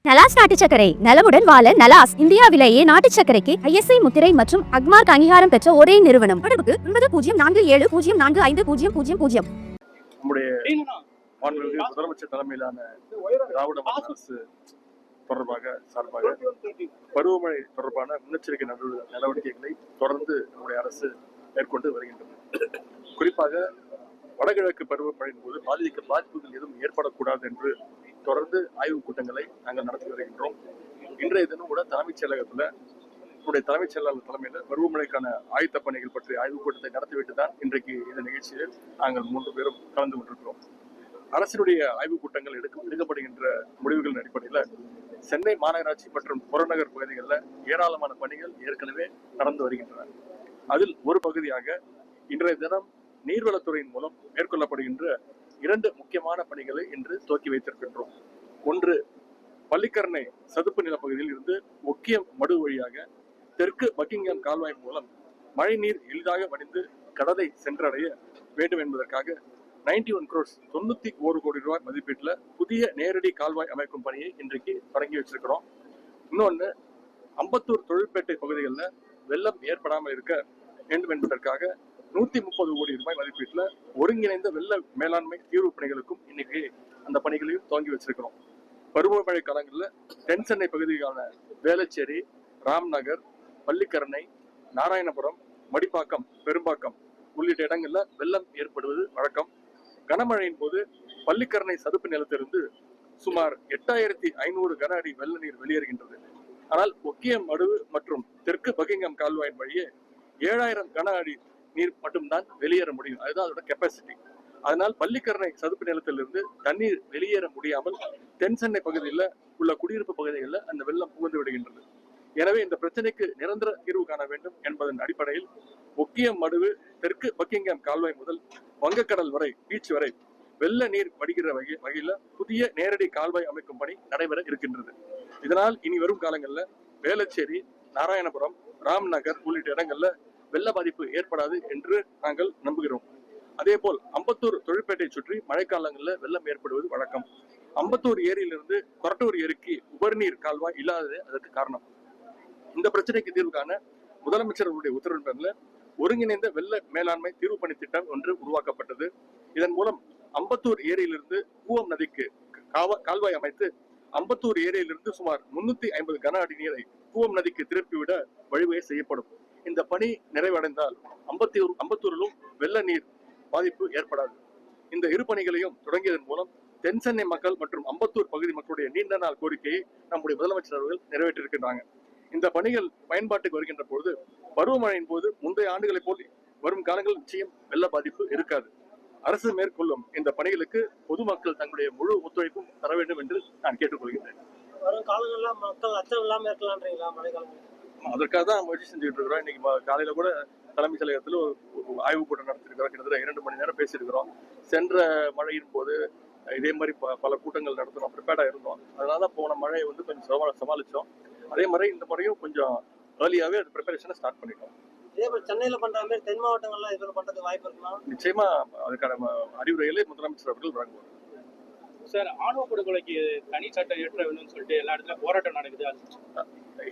நலாஸ் நாட்டு சர்க்கரை நலமுடன் வாழ நலாஸ் இந்தியாவிலேயே நாட்டு சர்க்கரைக்கு ISI முத்திரை மற்றும் அக்மார்க் அங்கீகாரம் பெற்ற ஒரே நிறுவனம். தொடர்புக்கு 9047045000. நம்முடைய முதலமைச்சர் தலைமையிலான திராவிட மாடல் அரசு சார்பாக பருவமழை தொடர்பான முன்னெச்சரிக்கை நடவடிக்கைகளை தொடர்ந்து நம்முடைய அரசு மேற்கொண்டு வருகின்றது. குறிப்பாக வடகிழக்கு பருவமழையின் போது பாதிப்புகள் எதுவும் ஏற்படக்கூடாது என்று தொடர்ந்து ஆய்வுக் கூட்டங்களை நாங்கள் நடத்தி வருகின்றோம். இன்றைய தினம் கூட தலைமைச் செயலகத்தில் நம்முடைய தலைமைச் செயலாளர் தலைமையில் பருவமழைக்கான ஆயத்த பணிகள் பற்றிய ஆய்வுக் கூட்டத்தை நடத்திவிட்டு தான் இன்றைக்கு இந்த நிகழ்ச்சியில் நாங்கள் 3 பேரும் கலந்து கொண்டிருக்கிறோம். அரசினுடைய ஆய்வுக் கூட்டங்கள் எடுக்கப்படுகின்ற முடிவுகளின் அடிப்படையில் சென்னை மாநகராட்சி மற்றும் புறநகர் பகுதிகளில் ஏராளமான பணிகள் ஏற்கனவே நடந்து வருகின்றன. அதில் ஒரு பகுதியாக இன்றைய தினம் நீர்வளத்துறையின் மூலம் மேற்கொள்ளப்படுகின்ற 2 முக்கியமான பணிகளை இன்று துவக்கி வைத்திருக்கின்றோம். ஒன்று, பள்ளிக்கரணை சதுப்பு நிலப்பகுதியில் இருந்து ஒக்கியம் மடு வழியாக தெற்கு பக்கிங்ஹாம் கால்வாய் மூலம் மழை நீர் எளிதாக வடிந்து கடலை சென்றடைய வேண்டும் என்பதற்காக 91 crores 91 கோடி ரூபாய் மதிப்பீட்டில் புதிய நேரடி கால்வாய் அமைக்கும் பணியை இன்றைக்கு தொடங்கி வச்சிருக்கிறோம். இன்னொன்று, அம்பத்தூர் தொழிற்பேட்டை பகுதிகளில் வெள்ளம் ஏற்படாமல் இருக்க வேண்டும் என்பதற்காக 130 கோடி ரூபாய் மதிப்பீட்டில் ஒருங்கிணைந்த வெள்ள மேலாண்மை தீர்வு பணிகளுக்கும் இன்னைக்கு அந்த பணிகளையும் துவங்கி வச்சிருக்கிறோம். பருவமழை காலங்களில் தென் சென்னை பகுதிக்கான வேளச்சேரி, ராம்நகர், பள்ளிக்கரணை, நாராயணபுரம், மடிப்பாக்கம், பெரும்பாக்கம் உள்ளிட்ட இடங்கள்ல வெள்ளம் ஏற்படுவது வழக்கம். கனமழையின் போது பள்ளிக்கரணை சதுப்பு நிலத்திலிருந்து சுமார் 8500 கன அடி வெள்ள நீர் வெளியேறுகின்றது. ஆனால் ஒக்கியம் மடு மற்றும் தெற்கு பக்கிங்ஹாம் கால்வாயின் வழியே 7000 கன அடி நீர் மட்டும்தான் வெளியேற முடியும். அதுதான் அதோட கெப்பாசிட்டி. அதனால் பள்ளிக்கரணை சதுப்பு நிலத்திலிருந்து தண்ணீர் வெளியேற முடியாமல் தென் சென்னை பகுதியில் உள்ள குடியிருப்பு பகுதிகளில் அந்த வெள்ளம் புகுந்து விடுகின்றது. எனவே இந்த பிரச்சனைக்கு நிரந்தர தீர்வு காண வேண்டும் என்பதன் அடிப்படையில் ஒக்கியம் மடுவு தெற்கு பக்கிங்ஹாம் கால்வாய் முதல் வங்கக்கடல் வரை பீச் வரை வெள்ள நீர் வடிகிற வகையில புதிய நேரடி கால்வாய் அமைக்கும் பணி நடைபெற இருக்கின்றது. இதனால் இனி வரும் காலங்களில் வேளச்சேரி, நாராயணபுரம், ராம்நகர் உள்ளிட்ட இடங்கள்ல வெள்ள பாதிப்பு ஏற்படாது என்று நாங்கள் நம்புகிறோம். அதே போல் அம்பத்தூர் தொழிற்பேட்டை சுற்றி மழைக்காலங்களில் வெள்ளம் ஏற்படுவது வழக்கம். அம்பத்தூர் ஏரியிலிருந்து கொரட்டூர் ஏரிக்கு உபரிநீர் கால்வாய் இல்லாதது அதற்கு காரணம். இந்த பிரச்சனைக்கு தீர்வு காண முதலமைச்சர்களுடைய உத்தரவின் பேரில் ஒருங்கிணைந்த வெள்ள மேலாண்மை தீர்வு பணி திட்டம் ஒன்று உருவாக்கப்பட்டது. இதன் மூலம் அம்பத்தூர் ஏரியிலிருந்து கூவம் நதிக்கு கால்வாய் அமைத்து அம்பத்தூர் ஏரியிலிருந்து சுமார் 350 கன அடி நீரை கூவம் நதிக்கு திருப்பிவிட வழிவகை செய்யப்படும். இந்த பணி நிறைவடைந்தால் அம்பத்தூரிலும் வெள்ள நீர் பாதிப்பு ஏற்படாது. இந்த இரு பணிகளையும் தொடங்கியதன் மூலம் தென் சென்னை மக்கள் மற்றும் அம்பத்தூர் பகுதி மக்களுடைய நீண்ட நாள் கோரிக்கையை நம்முடைய முதலமைச்சர் அவர்கள் நிறைவேற்றிருக்கின்றாங்க. இந்த பணிகள் பயன்பாட்டுக்கு வருகின்ற பொழுது பருவமழையின் போது முந்தைய ஆண்டுகளை போல் வரும் காலங்களில் நிச்சயம் வெள்ள பாதிப்பு இருக்காது. அரசு மேற்கொள்ளும் இந்த பணிகளுக்கு பொதுமக்கள் தங்களுடைய முழு ஒத்துழைப்பும் தர வேண்டும் என்று நான் கேட்டுக்கொள்கின்றேன். வரும் காலங்களில் மக்கள் அச்சம் இல்லாமல் இருக்கலாம்ன்றீங்களா? மழைக்காலம் அதற்காக தான் முயற்சி செஞ்சுட்டு இருக்கிறோம். இன்னைக்கு காலையில கூட தலைமைச் செயலகத்தில் ஒரு ஆய்வுக் கூட்டம் நடத்திருக்கிறோம். கிட்டத்தட்ட 2 மணி நேரம் பேசியிருக்கிறோம். சென்ற மழையின் போது இதே மாதிரி பல கூட்டங்கள் நடத்தணும், ப்ரிப்பேர்டா இருந்தோம். அதனால போன மழையை கொஞ்சம் சமாளிச்சோம். அதே மாதிரி இந்த முறையும் கொஞ்சம் ஏர்லியாவே அது ப்ரிப்பரேஷனை ஸ்டார்ட் பண்ணிட்டோம். இதே போல சென்னையில பண்ற மாதிரி தென் மாவட்டங்கள்ல இதில் பண்றதுக்கு வாய்ப்பு இருக்கலாம். நிச்சயமா அதுக்கான அறிவுரைகளை முதலமைச்சர் அவர்கள் வழங்குவார். சார், ஆணவ படுகொலைக்கு தனி சட்டம் ஏற்ற வேணும்னு சொல்லிட்டு எல்லா இடத்துலயும் போராட்டம் நடக்குது.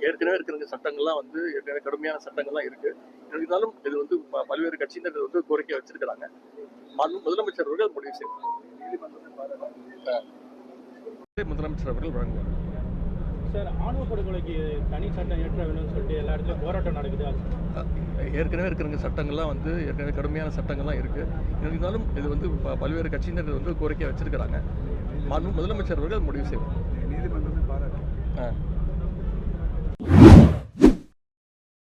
ஏற்கனவே இருக்கிற சட்டங்கள்லாம் ஏற்கனவே கடுமையான சட்டங்கள்லாம் இருக்கு. இருந்தாலும் இது பல்வேறு கட்சியினர் கோரிக்கை வச்சிருக்கிறாங்க. முதலமைச்சர் அவர்கள் முடிவு செய்வார். முதலமைச்சர் அவர்கள் வழங்குவார். சார், ஆணவ படுகொலைக்கு தனி சட்டம் ஏற்ற வேணும்னு சொல்லிட்டு எல்லா இடத்துலயும் போராட்டம் நடக்குது. ஏற்கனவே இருக்கிற சட்டங்கள்லாம் ஏற்கனவே கடுமையான சட்டங்கள்லாம் இருக்கு. இருந்தாலும் இது பல்வேறு கட்சியினர் கோரிக்கை வச்சிருக்கிறாங்க. முதலமைச்சர் அவர்கள் முடிவு செய்வார். நீதிமன்றத்தில்